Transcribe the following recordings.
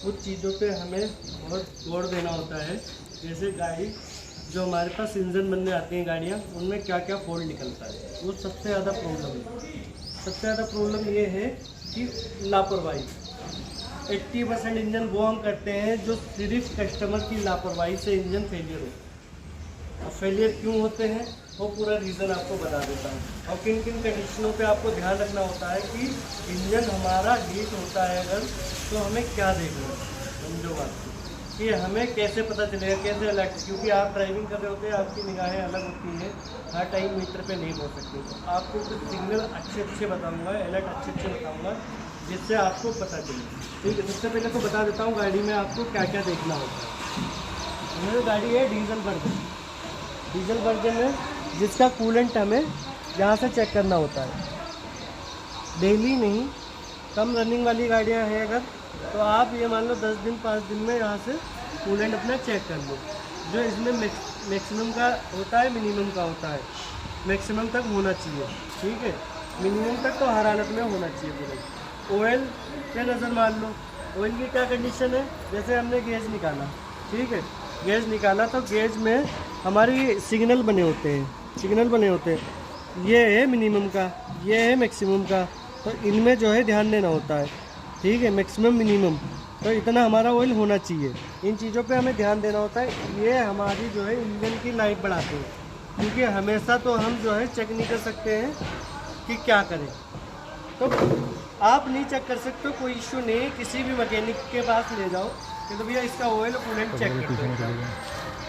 कुछ चीज़ों पे हमें बहुत जोर देना होता है। जैसे गाड़ी जो हमारे पास इंजन बनने आती हैं गाड़ियाँ, उनमें क्या क्या फॉल्ट निकलता है, वो सबसे ज़्यादा प्रॉब्लम है। सबसे ज़्यादा प्रॉब्लम ये है कि लापरवाही। 80% इंजन वो हम करते हैं जो सिर्फ कस्टमर की लापरवाही से इंजन फेलियर हो। और फेलियर क्यों होते हैं वो पूरा रीज़न आपको बता देता हूँ, और किन किन कंडीशनों पे आपको ध्यान रखना होता है कि इंजन हमारा हीट होता है अगर, तो हमें क्या देखना है। समझो बात कि हमें कैसे पता चलेगा, कैसे अलर्ट, क्योंकि आप ड्राइविंग कर रहे होते हैं, आपकी निगाहें अलग होती हैं, हर टाइम मीटर पे नहीं पहुँच सकती। तो आपको कुछ सिग्नल अच्छे बताऊँगा, अलर्ट अच्छे बताऊँगा, जिससे आपको पता चले। ठीक है, सबसे पहले तो बता देता हूँ गाड़ी में आपको क्या क्या देखना होता है। मेरी गाड़ी है डीजल वर्जन। डीजल वर्जन है जिसका कूलेंट हमें यहाँ से चेक करना होता है। डेली नहीं, कम रनिंग वाली गाड़ियाँ हैं अगर, तो आप ये मान लो 10 दिन 5 दिन में यहाँ से कूलेंट अपना चेक कर लो। जो इसमें मैक्सिमम का होता है, मिनिमम का होता है। मैक्सिमम तक होना चाहिए, ठीक है, मिनिमम तक तो हर हालत में होना चाहिए कूलेंट। ऑयल पे नज़र मार लो, ऑयल की क्या कंडीशन है। जैसे हमने गेज निकाला, ठीक है, गेज निकाला तो गेज में हमारी सिग्नल बने होते हैं, ये है मिनिमम का, ये है मैक्सिमम का, तो इनमें जो है ध्यान देना होता है। ठीक है, मैक्सिमम मिनिमम, तो इतना हमारा ऑयल होना चाहिए। इन चीज़ों पे हमें ध्यान देना होता है। ये हमारी जो है इंजन की लाइफ बढ़ाते हैं, क्योंकि हमेशा तो हम जो है चेक नहीं कर सकते हैं कि क्या करें। तो आप नहीं चेक कर सकते, कोई इश्यू नहीं, किसी भी मैकेनिक के पास ले जाओ कि तो भैया इसका ऑयल कूलेंट चेक कर दो,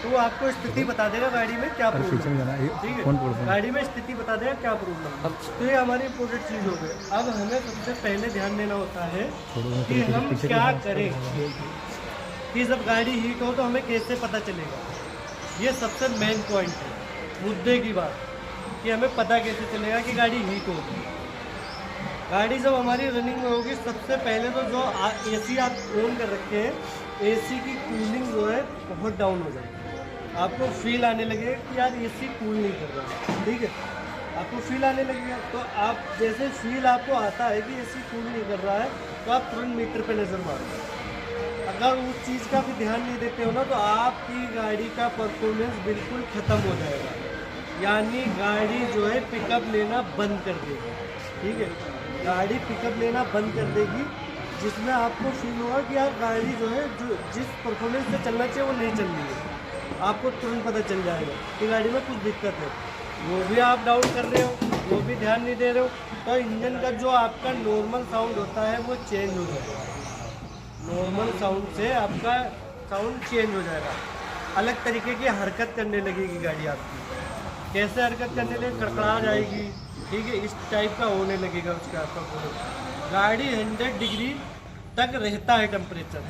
तो वो आपको स्थिति बता देगा गाड़ी में क्या प्रॉब्लम है। ठीक है, गाड़ी में स्थिति बता देगा क्या प्रॉब्लम है। तो ये हमारी इम्पोर्टेंट चीज़ हो गई। अब हमें सबसे पहले ध्यान देना होता है कि हम क्या करें कि जब गाड़ी हीट हो तो हमें कैसे पता चलेगा। ये सबसे मेन पॉइंट है, मुद्दे की बात, कि हमें पता कैसे चलेगा कि गाड़ी हीट होगी। गाड़ी जब हमारी रनिंग में होगी, सबसे पहले तो जो एसी आप ऑन कर रखे हैं, एसी की कूलिंग जो है बहुत डाउन हो जाएगी। आपको फील आने लगेगा कि यार एसी कूल नहीं कर रहा है। ठीक है, आपको फील आने लगेगा, तो आप जैसे फील आपको आता है कि एसी कूल नहीं कर रहा है, तो आप तुरंत मीटर पे नज़र मारो। अगर उस चीज़ का भी ध्यान नहीं देते हो ना, तो आपकी गाड़ी का परफॉर्मेंस बिल्कुल ख़त्म हो जाएगा, यानी गाड़ी जो है पिकअप लेना बंद कर देगी। ठीक है, गाड़ी पिकअप लेना बंद कर देगी, जिसमें आपको फील होगा कि यार गाड़ी जो है जो जिस परफॉर्मेंस से चलना चाहिए वो नहीं चल रही है। आपको तुरंत पता चल जाएगा कि गाड़ी में कुछ दिक्कत है। वो भी आप डाउट कर रहे हो, वो भी ध्यान नहीं दे रहे हो, तो इंजन का जो आपका नॉर्मल साउंड होता है वो चेंज हो जाएगा। नॉर्मल साउंड से आपका साउंड चेंज हो जाएगा, अलग तरीके की हरकत करने लगेगी गाड़ी आपकी। कैसे हरकत करने लगे, कड़कड़ा जाएगी। ठीक है, इस टाइप का होने लगेगा उसका आपका। गाड़ी 100 डिग्री तक रहता है टेम्परेचर,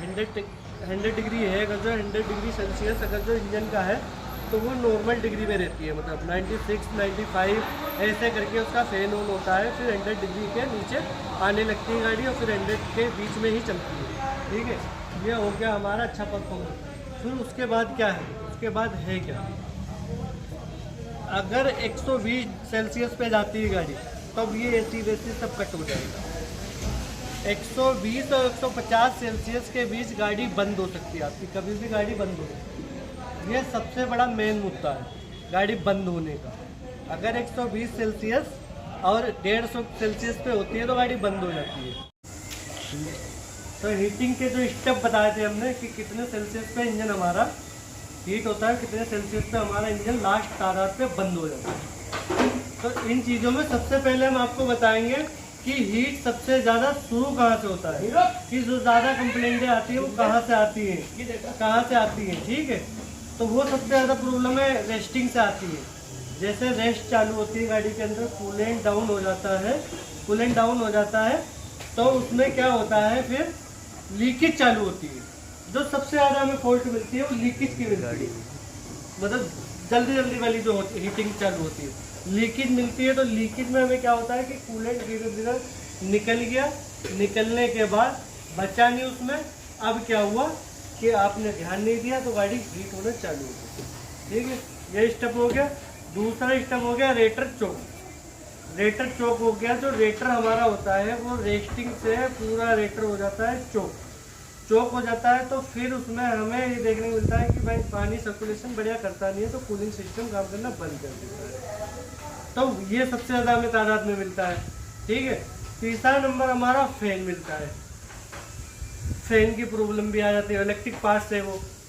100 डिग्री है अगर, जो 100 डिग्री सेल्सियस अगर जो इंजन का है, तो वो नॉर्मल डिग्री में रहती है, मतलब 96 95 ऐसे करके उसका फैन ऑन होता है। फिर 100 डिग्री के नीचे आने लगती है गाड़ी, और फिर 100 के बीच में ही चलती है। ठीक है, ये हो गया हमारा अच्छा परफॉर्मेंस। फिर उसके बाद क्या है, उसके बाद है क्या, अगर 120 सेल्सियस पे जाती है गाड़ी, तब ये एसी वेसी सब कट हो जाएगा। 120 और 150 सेल्सियस के बीच गाड़ी बंद हो सकती है आपकी, कभी भी गाड़ी बंद हो सकती है। ये सबसे बड़ा मेन मुद्दा है गाड़ी बंद होने का। अगर 120 सेल्सियस और 150 सेल्सियस पे होती है तो गाड़ी बंद हो जाती है। तो हीटिंग के जो स्टेप बताए थे हमने कि कितने सेल्सियस पे इंजन हमारा हीट होता है, कितने सेल्सियस पे हमारा इंजन लास्ट तादाद पे बंद हो जाता है। तो इन चीज़ों में सबसे पहले हम आपको बताएंगे कि हीट सबसे ज़्यादा शुरू कहाँ से होता है, कि जो ज़्यादा कंप्लेंटें आती है वो कहाँ से आती हैं। ठीक है, तो वो सबसे ज़्यादा प्रॉब्लम है रेस्टिंग से आती है। जैसे रेस्ट चालू होती है गाड़ी के अंदर, कूलेंट डाउन हो जाता है, तो उसमें क्या होता है, फिर लीकेज चालू होती है। जो सबसे ज़्यादा हमें फॉल्ट मिलती है वो लीकेज की मिलती है, मतलब जल्दी वाली जो हीटिंग चालू होती है, लीकेज मिलती है। तो लीकेज में हमें क्या होता है कि कूलेंट धीरे धीरे निकल गया, निकलने के बाद बचा नहीं उसमें। अब क्या हुआ कि आपने ध्यान नहीं दिया तो गाड़ी हीट होना चालू हो गई। ठीक है, ये स्टेप हो गया। दूसरा स्टेप हो गया रेटर चौक हो गया। जो रेटर हमारा होता है वो रेस्टिंग से पूरा रेटर हो जाता है चौक। चौक हो जाता है तो फिर उसमें हमें ये देखने को मिलता है कि भाई पानी सर्कुलेशन बढ़िया करता नहीं है, तो कूलिंग सिस्टम काम करना बंद कर देता है। तो ये सबसे ज़्यादा हमें तादाद में मिलता है। ठीक है, तीसरा नंबर हमारा फैन मिलता है। फैन की प्रॉब्लम भी आ जाती है, इलेक्ट्रिक पार्ट्स है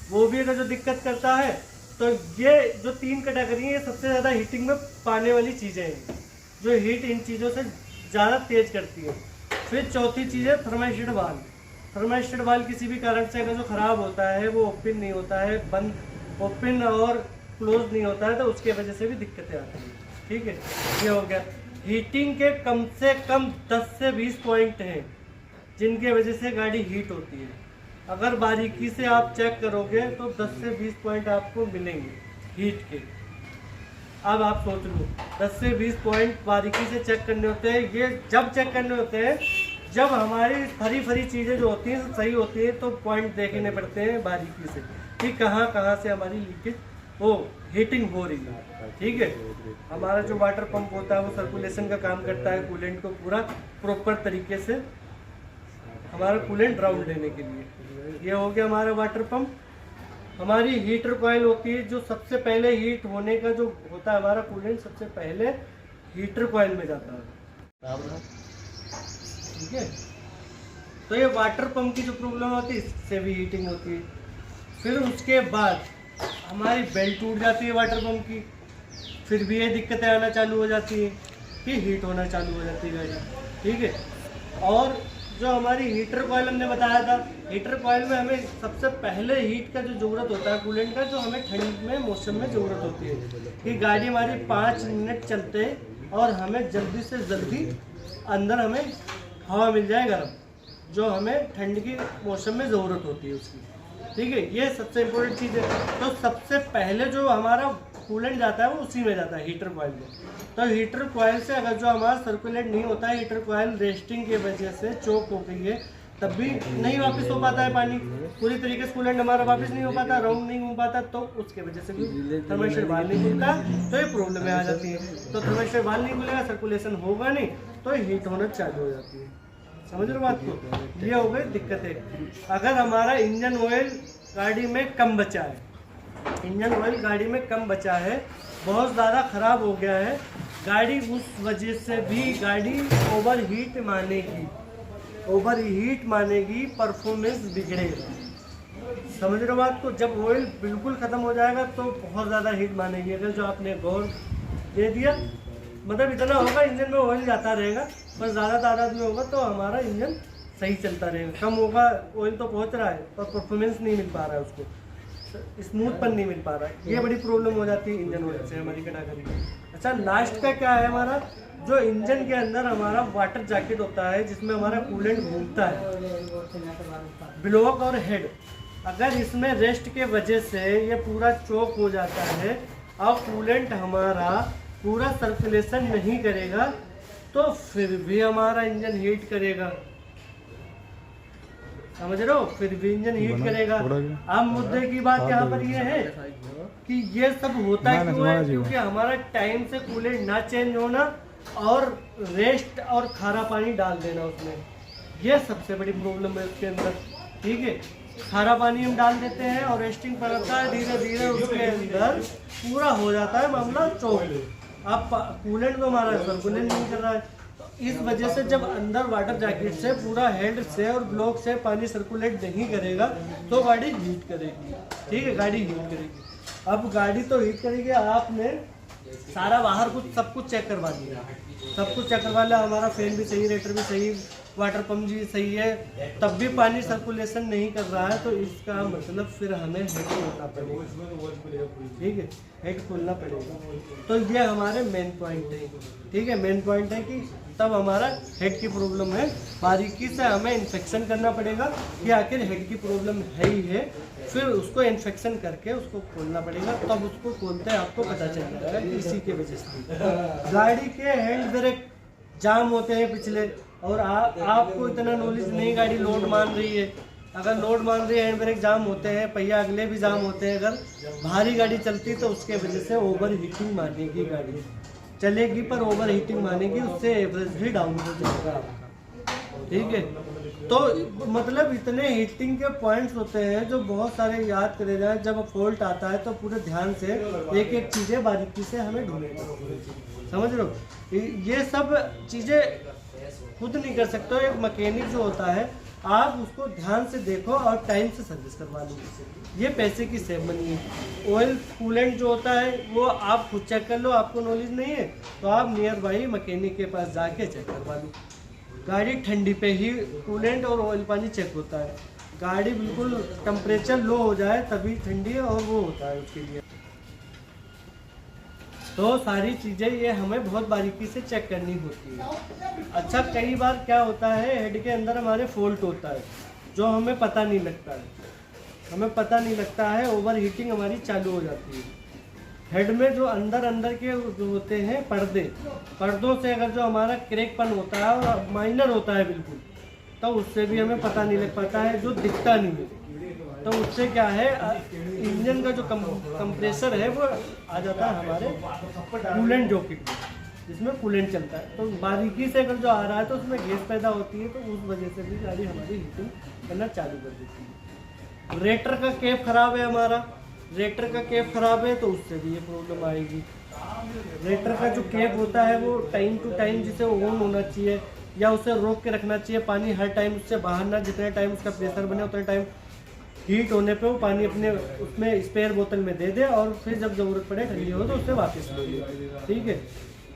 वो भी अगर जो दिक्कत करता है। तो ये जो 3 कैटेगरी है, ये सबसे ज़्यादा हीटिंग में पाने वाली चीज़ें हैं, जो हीट इन चीज़ों से ज़्यादा तेज़ करती है। फिर चौथी चीज़ है थर्मास्टेट वाल्व। थर्मास्टेट वाल्व किसी भी कारण से अगर जो ख़राब होता है, वो ओपन नहीं होता है, बंद ओपन और क्लोज नहीं होता है, तो उसके वजह से भी दिक्कतें आती हैं। ठीक है, ये हो गया। हीटिंग के कम से कम 10 से 20 पॉइंट हैं जिनके वजह से गाड़ी हीट होती है। अगर बारीकी से आप चेक करोगे तो 10 से 20 पॉइंट आपको मिलेंगे हीट के। अब आप सोच लो, 10 से 20 पॉइंट बारीकी से चेक करने होते हैं। ये जब चेक करने होते हैं जब हमारी फरी चीज़ें जो होती हैं सही होती है, तो पॉइंट देखने पड़ते हैं बारीकी से कि कहाँ कहाँ से हमारी लीकेज वो हीटिंग हो रही है। ठीक है, हमारा जो वाटर पंप होता है वो सर्कुलेशन का काम करता है, कूलेंट को पूरा प्रॉपर तरीके से हमारा कूलेंट राउंड लेने के लिए। ये हो गया हमारा वाटर पंप। हमारी हीटर कॉइल होती है, जो सबसे पहले हीट होने का जो होता है हमारा कूलेंट सबसे पहले हीटर कॉइल में जाता है। ठीक है, तो ये वाटर पंप की जो प्रॉब्लम होती है इससे भी हीटिंग होती है। फिर उसके बाद हमारी बेल्ट टूट जाती है वाटर पंप की, फिर भी ये दिक्कतें आना चालू हो जाती है कि हीट होना चालू हो जाती है गाड़ी। ठीक है, और जो हमारी हीटर कॉइल हमने बताया था, हीटर कॉइल में हमें सबसे पहले हीट का जो ज़रूरत होता है कूलेंट का, जो हमें ठंड में मौसम में ज़रूरत होती है कि गाड़ी हमारी 5 मिनट चलते और हमें जल्दी से जल्दी अंदर हमें हवा मिल जाए गर्म, जो हमें ठंड की मौसम में ज़रूरत होती है उसकी। ठीक है, ये सबसे इम्पोर्टेंट चीज़ है। तो सबसे पहले जो हमारा कूलेंट जाता है वो उसी में जाता है, हीटर कॉइल में। तो हीटर कॉइल से अगर जो हमारा सर्कुलेट नहीं होता है, हीटर कॉइल रेस्टिंग की वजह से चोक हो गई है, तब भी नहीं वापस हो पाता है पानी पूरी तरीके से, कूलेंट हमारा वापस नहीं हो पाता, राउंड नहीं हो पाता, तो उसके वजह से भी थर्मास्टेट वाल्व नहीं खुलता, तो ये प्रॉब्लम आ जाती है। तो थर्मास्टेट वाल्व नहीं खुलेगा, सर्कुलेशन होगा नहीं, तो हीट होना चालू हो जाती है। समझ रहे हो बात को? ये हो गई दिक्कतें। अगर हमारा इंजन ऑयल गाड़ी में कम बचा है, इंजन ऑयल गाड़ी में कम बचा है, बहुत ज़्यादा ख़राब हो गया है गाड़ी, उस वजह से भी गाड़ी ओवरहीट मानेगी, परफॉर्मेंस बिगड़ेगा। समझ रहे हो बात को? जब ऑयल बिल्कुल ख़त्म हो जाएगा तो बहुत ज़्यादा हीट मानेगी। अगर जो आपने गौर दे दिया, मतलब इतना होगा इंजन में ऑयल जाता रहेगा, पर ज़्यादा तादाद में होगा तो हमारा इंजन सही चलता रहेगा। कम होगा, ऑयल तो पहुंच रहा है पर परफॉर्मेंस नहीं मिल पा रहा है, उसको स्मूथ पर नहीं मिल पा रहा है। ये बड़ी प्रॉब्लम हो जाती है इंजन ऑयल से हमारी कैटेगरी। अच्छा, लास्ट का क्या है हमारा, जो इंजन के अंदर हमारा वाटर जैकेट होता है जिसमें हमारा कूलेंट घूमता है, ब्लॉक और हेड, अगर इसमें रेस्ट के वजह से ये पूरा चोक हो जाता है और कूलेंट हमारा पूरा सर्कुलेशन नहीं करेगा, तो फिर भी हमारा इंजन हीट करेगा। समझ रहे हो? फिर भी इंजन हीट करेगा। अब मुद्दे की बात यहाँ पर ये है कि ये सब होता क्यों है, क्योंकि हमारा टाइम से कूलेंट ना चेंज होना और रेस्ट और खारा पानी डाल देना उसमें, ये सबसे बड़ी प्रॉब्लम है उसके अंदर। ठीक है, खारा पानी हम डाल देते हैं और रेस्टिंग पर रहता है, धीरे धीरे उसके अंदर पूरा हो जाता है मामला चौक। अब कूलेंट तो हमारा सर्कुलेट नहीं कर रहा है, तो इस वजह से जब अंदर वाटर जैकेट से पूरा हेड से और ब्लॉक से पानी सर्कुलेट नहीं करेगा तो गाड़ी हीट करेगी। ठीक है, गाड़ी हीट करेगी। अब गाड़ी तो हीट करेगी, आपने सारा बाहर कुछ सब कुछ चेक करवा दिया, सब कुछ चेक करवा लिया, हमारा फैन भी सही, रेटर भी सही, वाटर पंप भी सही है, तब भी पानी सर्कुलेशन नहीं कर रहा है, तो इसका मतलब फिर हमें हेड खोलना पड़ेगा। ठीक है, हेड खोलना पड़ेगा। तो ये हमारे मेन पॉइंट है। ठीक है, मेन पॉइंट है कि तब हमारा हेड की प्रॉब्लम है, बारीकी से हमें इन्फेक्शन करना पड़ेगा कि आखिर हेड की प्रॉब्लम है ही है, फिर उसको इन्फेक्शन करके उसको खोलना पड़ेगा, तब उसको खोलते हैं आपको पता चल जाएगा। इसी के वजह से गाड़ी के हैंड ब्रेक जाम होते हैं पिछले, और आपको इतना नॉलेज नहीं, गाड़ी लोड मान रही है, अगर लोड मान रही है हैंड ब्रेक जाम होते हैं, पहिया अगले भी जाम होते हैं। अगर भारी गाड़ी चलती तो उसके वजह से ओवर हीटिंग मानेगी, गाड़ी चलेगी पर ओवर हीटिंग मानेगी, उससे एवरेज भी डाउन हो जाएगा आपका। ठीक है, तो मतलब इतने हीटिंग के पॉइंट्स होते हैं जो बहुत सारे याद करे जाए। जब फॉल्ट आता है तो पूरे ध्यान से एक एक चीज़ें बारीकी से हमें ढूंढनी, समझ लो। ये सब चीज़ें खुद नहीं कर सकते हो। एक मैकेनिक जो होता है आप उसको ध्यान से देखो और टाइम से सर्विस करवा लो, ये पैसे की सेव मनी है। ऑयल कूलेंट जो होता है वो आप खुद चेक कर लो, आपको नॉलेज नहीं है तो आप नियर बाई मैकेनिक के पास जाके चेक करवा लो। गाड़ी ठंडी पे ही कूलेंट और ऑयल पानी चेक होता है। गाड़ी बिल्कुल टेम्परेचर लो हो जाए तभी ठंडी और वो होता है उसके लिए। तो सारी चीज़ें ये हमें बहुत बारीकी से चेक करनी होती है। अच्छा, कई बार क्या होता है हेड के अंदर हमारे फॉल्ट होता है जो हमें पता नहीं लगता है। हमें पता नहीं लगता है, ओवर हीटिंग हमारी चालू हो जाती है। हेड में जो अंदर के जो होते हैं पर्दों से अगर जो हमारा क्रैकपन होता है और माइनर होता है बिल्कुल, तो उससे भी हमें पता नहीं लग पाता है, जो दिखता नहीं है। तो उससे क्या है, इंजन का जो कंप्रेसर है वो आ जाता है हमारे कूलेंट जॉकेट में, जिसमें कूलेंट चलता है। तो बारीकी से अगर जो आ रहा है तो उसमें गैस पैदा होती है, तो उस वजह से भी गाड़ी हमारी हीटिंग करना चालू कर देती है। रेटर का कैप खराब है हमारा, रेटर का कैप खराब है तो उससे भी ये प्रॉब्लम आएगी। रेटर का जो कैप होता है वो टाइम टू टाइम जिसे ऑन होना चाहिए या उसे रोक के रखना चाहिए। पानी हर टाइम उससे बाहर ना, जितने टाइम उसका प्रेशर बने उतने टाइम हीट होने पे वो पानी अपने उसमें स्पेयर बोतल में दे दे और फिर जब ज़रूरत पड़े ठंडी हो तो उससे वापस ले ले, ठीक है।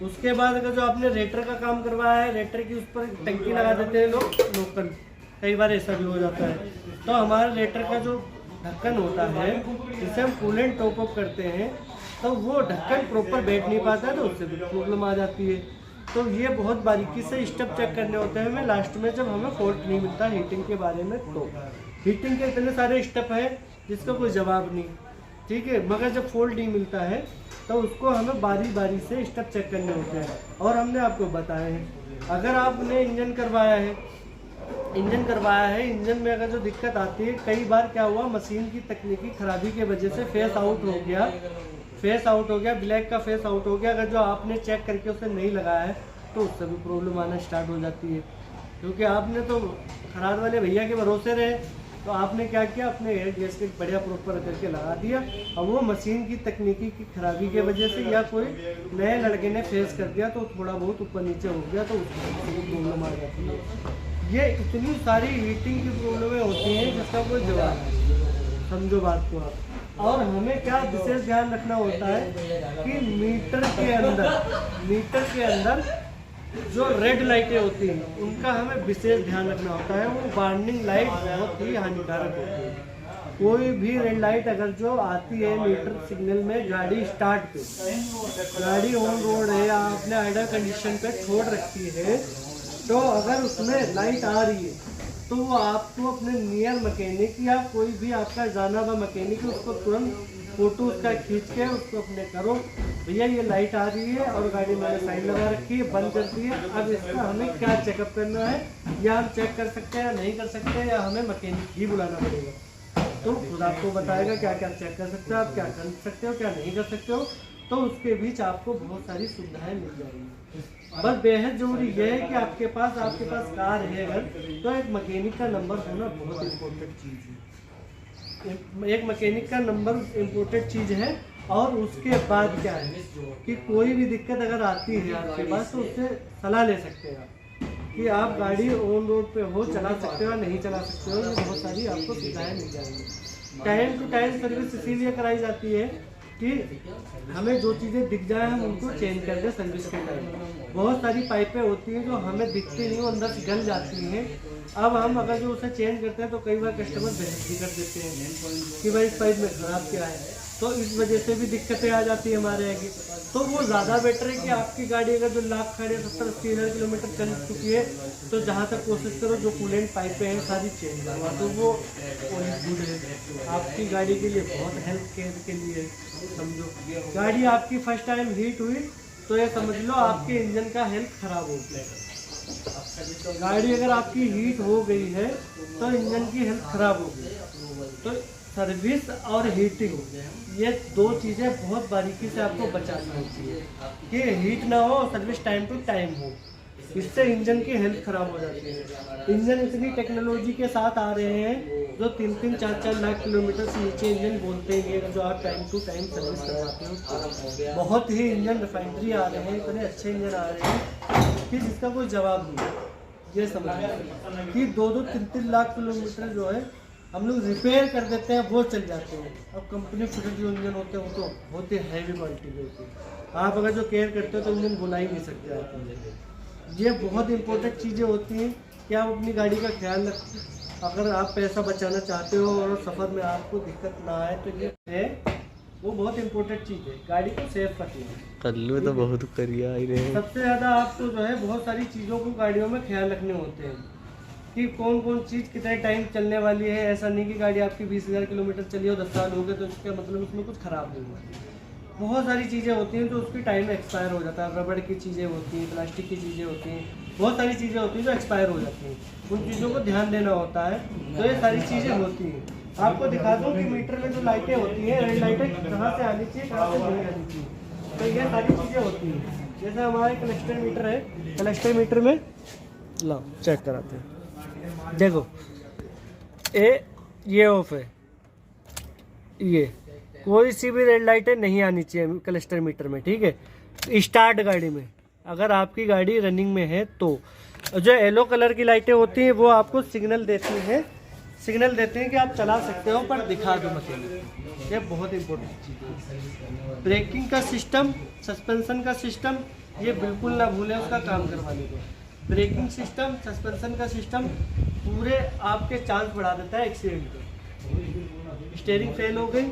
उसके बाद अगर जो आपने रेटर का काम करवाया है, रेटर की उस पर टंकी लगा देते हैं लोग लोकल, कई बार ऐसा भी हो जाता है। तो हमारे रेटर का जो ढक्कन होता है जिसे हम कूलेंट टॉप अप करते हैं, तो वो ढक्कन प्रॉपर बैठ नहीं पाता है, तो उससे भी प्रॉब्लम आ जाती है। तो ये बहुत बारीकी से स्टेप चेक करने होते हैं हमें लास्ट में, जब हमें फॉल्ट नहीं मिलता हीटिंग के बारे में। तो हीटिंग के इतने सारे स्टेप हैं जिसका कोई जवाब नहीं, ठीक है। मगर जब फॉल्ट नहीं मिलता है तो उसको हमें बारी बारी से स्टेप चेक करने होते हैं, और हमने आपको बताया है। अगर आपने इंजन करवाया है, इंजन में अगर जो दिक्कत आती है, कई बार क्या हुआ, मशीन की तकनीकी खराबी के वजह से फेस आउट हो गया, ब्लैक का फेस आउट हो गया। अगर जो आपने चेक करके उसे नहीं लगाया है तो उससे भी प्रॉब्लम आना स्टार्ट हो जाती है, क्योंकि आपने तो खराद वाले भैया के भरोसे रहे, तो आपने क्या किया, अपने एयर गैसकेट बढ़िया प्रॉपर करके लगा दिया, और वो मशीन की तकनीकी की खराबी के वजह से या कोई नए लड़के ने फेस कर दिया तो थोड़ा बहुत ऊपर नीचे हो गया, तो उसमें प्रॉब्लम आ जाती है। ये इतनी सारी हीटिंग की प्रॉब्लमें होती हैं जिसका कोई जवाब नहीं, समझो बात को आप। और हमें क्या विशेष ध्यान रखना होता है कि मीटर के अंदर जो रेड लाइटें होती हैं उनका हमें विशेष ध्यान रखना होता है। वो वार्निंग लाइट बहुत ही हानिकारक होती है। कोई भी रेड लाइट अगर जो आती है मीटर सिग्नल में गाड़ी स्टार्ट पे, गाड़ी ऑन रोड है या आपने आइडल कंडीशन पे छोड़ रखी है, तो अगर उसमें लाइट आ रही है तो वो आपको अपने नियर मैकेनिक या कोई भी आपका जाना हुआ मैकेनिक है उसको तुरंत फोटो उसका खींच के उसको अपने करो, भैया ये लाइट आ रही है और गाड़ी मैंने साइड लगा रखी है, बंद कर दी है, अब इसका हमें क्या चेकअप करना है, या हम चेक कर सकते हैं या नहीं कर सकते, या हमें मैकेनिक ही बुलाना पड़ेगा। तो खुद आपको बताएगा क्या क्या चेक कर सकते हो, आप क्या कर सकते हो, क्या नहीं कर सकते हो। तो उसके बीच आपको बहुत सारी सुविधाएं मिल जाएंगी। बस बेहद जरूरी यह है कि आपके पास कार है अगर, तो एक मैकेनिक का नंबर होना बहुत इम्पोर्टेंट चीज़ है। एक मैकेनिक का नंबर इम्पोर्टेंट चीज़ है। और उसके बाद क्या है कि कोई भी दिक्कत अगर आती है आपके पास तो उससे सलाह ले सकते हैं आप कि आप गाड़ी ऑन रोड पे हो, चला सकते हो या नहीं चला सकते हो। ये बहुत सारी आपको सुविधाएं मिल जाएंगी। टाइम टू टाइम सर्विस इसीलिए कराई जाती है कि हमें जो चीज़ें दिख जाए हम उनको चेंज कर दें सर्विस के टाइम। बहुत सारी पाइपें होती हैं जो हमें दिखती नहीं, वो अंदर से गल जाती हैं। अब हम अगर जो उसे चेंज करते हैं तो कई बार कस्टमर बहस भी कर देते हैं कि भाई इस पाइप में खराब क्या है, तो इस वजह से भी दिक्कतें आ जाती है हमारे आगे। तो वो ज़्यादा बेटर है कि आपकी गाड़ी अगर जो 70-80 किलोमीटर चल चुकी है तो जहाँ तक कोशिश करो जो कूलेंट पाइपें हैं सारी चेंज करवा दो, वो गुड है आपकी गाड़ी के लिए, बहुत हेल्थ केयर के लिए। समझो गाड़ी आपकी फर्स्ट टाइम हीट हुई तो ये समझ लो आपके इंजन का हेल्थ खराब हो गया। गाड़ी अगर आपकी हीट हो गई है तो इंजन की हेल्थ खराब हो गई। तो सर्विस और हीटिंग ये दो चीज़ें बहुत बारीकी से आपको बचाना चाहिए कि हीट ना हो, सर्विस टाइम टू टाइम हो। इससे इंजन की हेल्थ खराब हो जाती है। इंजन इतनी टेक्नोलॉजी के साथ आ रहे हैं जो 3-3, 4-4 लाख किलोमीटर से नीचे इंजन बोलते ही है, जो आप टाइम टू टाइम सर्विस करवाते हो। बहुत ही इंजन रिफाइनरी आ रहे हैं, इतने अच्छे इंजन आ रहे हैं कि जिसका कोई जवाब नहीं है। ये समझ कि 2-2, 3-3 लाख किलोमीटर जो है हम लोग रिपेयर कर देते हैं, वो चल जाते हैं। अब कंपनी फिटेड जो इंजन होते हैं वो तो होते हैवी क्वालिटी के होते हैं। आप अगर जो केयर करते हो तो इंजन बुला ही नहीं सकते आप। ये बहुत इंपॉर्टेंट चीज़ें होती हैं कि आप अपनी गाड़ी का ख्याल रखें। अगर आप पैसा बचाना चाहते हो और सफ़र में आपको दिक्कत ना आए तो ये है वो बहुत इंपॉर्टेंट चीज़ है, गाड़ी को सेफ रखना। कल्लू तो बहुत करिया ही रहे। सबसे ज़्यादा आपको जो है बहुत सारी चीज़ों को गाड़ियों में ख्याल रखने होते हैं कि कौन कौन चीज़ कितने टाइम चलने वाली है। ऐसा नहीं कि गाड़ी आपकी 20,000 किलोमीटर चली हो 10 साल हो गए तो इसका मतलब उसमें कुछ ख़राब नहीं हुआ। बहुत सारी चीज़ें होती हैं जो उसकी टाइम एक्सपायर हो जाता है। रबड़ की चीज़ें होती हैं, प्लास्टिक की चीज़ें होती हैं, बहुत सारी चीज़ें होती हैं जो एक्सपायर हो जाती हैं। उन चीज़ों को ध्यान देना होता है, तो ये सारी चीज़ें होती हैं। आपको दिखा दूँ कि मीटर में जो लाइटें होती हैं, रेड लाइटें कहाँ से आनी चाहिए, कहाँ से नहीं आनी चाहिए, तो ये सारी चीज़ें होती हैं। जैसे हमारे क्लस्टर मीटर है, क्लस्टर मीटर में लो चेक कराते हैं। देखो ये ऑफ है, ये कोई सी भी रेड लाइटें नहीं आनी चाहिए क्लस्टर मीटर में, ठीक है। स्टार्ट गाड़ी में अगर आपकी गाड़ी रनिंग में है तो जो येलो कलर की लाइटें होती हैं वो आपको सिग्नल देती हैं, सिग्नल देते हैं कि आप चला सकते हो, पर दिखा दो मत। ये बहुत इंपॉर्टेंट चीज़ है। ब्रेकिंग का सिस्टम, सस्पेंशन का सिस्टम, ये बिल्कुल ना भूलें उसका काम करवाने को। ब्रेकिंग सिस्टम, सस्पेंशन का सिस्टम पूरे आपके चांस बढ़ा देता है एक्सीडेंट के। स्टीयरिंग फेल हो गई,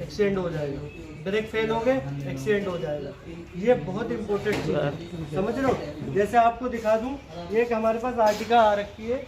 एक्सीडेंट हो जाएगा। ब्रेक फेल हो गए, एक्सीडेंट हो जाएगा। ये बहुत इंपॉर्टेंट चीज़ है, समझ रहे हो। जैसे आपको दिखा दूं, ये एक हमारे पास आर्टिका आ रखी है,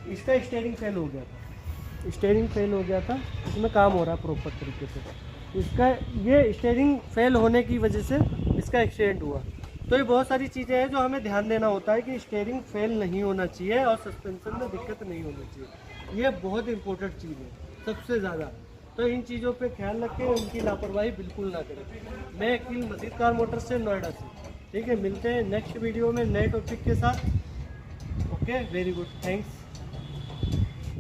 इसका स्टीयरिंग फेल हो गया था, स्टीयरिंग फेल हो गया था, इसमें काम हो रहा है प्रॉपर तरीके से। इसका ये स्टीयरिंग फेल होने की वजह से इसका एक्सीडेंट हुआ। तो ये बहुत सारी चीज़ें हैं जो हमें ध्यान देना होता है कि स्टीयरिंग फेल नहीं होना चाहिए और सस्पेंशन में दिक्कत नहीं होनी चाहिए। ये बहुत इंपॉर्टेंट चीज़ है सबसे ज़्यादा। तो इन चीज़ों पे ख्याल रखें, उनकी लापरवाही बिल्कुल ना करें। मैं अकील मजीद कार मोटर्स से, नोएडा से, ठीक है। मिलते हैं नेक्स्ट वीडियो में नए टॉपिक के साथ। Okay, very good, thanks.